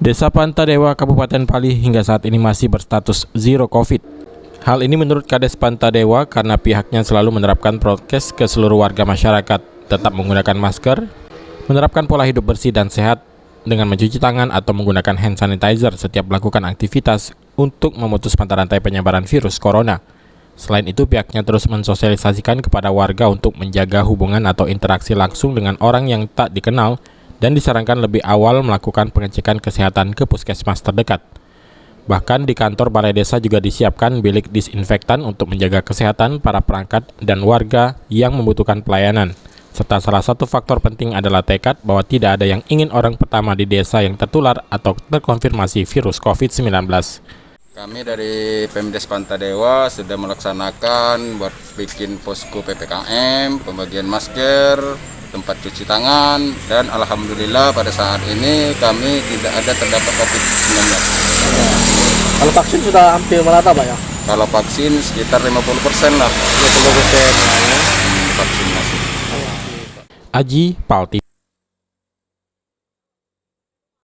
Desa Pantadewa, Kabupaten Pali hingga saat ini masih berstatus zero COVID. Hal ini menurut Kades Pantadewa karena pihaknya selalu menerapkan prokes ke seluruh warga masyarakat, tetap menggunakan masker, menerapkan pola hidup bersih dan sehat dengan mencuci tangan atau menggunakan hand sanitizer setiap melakukan aktivitas untuk memutus mata rantai penyebaran virus corona. Selain itu, pihaknya terus mensosialisasikan kepada warga untuk menjaga hubungan atau interaksi langsung dengan orang yang tak dikenal dan disarankan lebih awal melakukan pengecekan kesehatan ke puskesmas terdekat. Bahkan di kantor balai desa juga disiapkan bilik disinfektan untuk menjaga kesehatan para perangkat dan warga yang membutuhkan pelayanan. Serta salah satu faktor penting adalah tekad bahwa tidak ada yang ingin orang pertama di desa yang tertular atau terkonfirmasi virus COVID-19. Kami dari Pemdes Pantadewa sudah melaksanakan buat bikin posko PPKM, pembagian masker, tempat cuci tangan, dan alhamdulillah pada saat ini kami tidak ada terdapat COVID-19. Kalau vaksin sudah hampir merata Pak ya? Kalau vaksin sekitar 50% lah. 50% ya. Vaksinasi. Aji, PAL TV.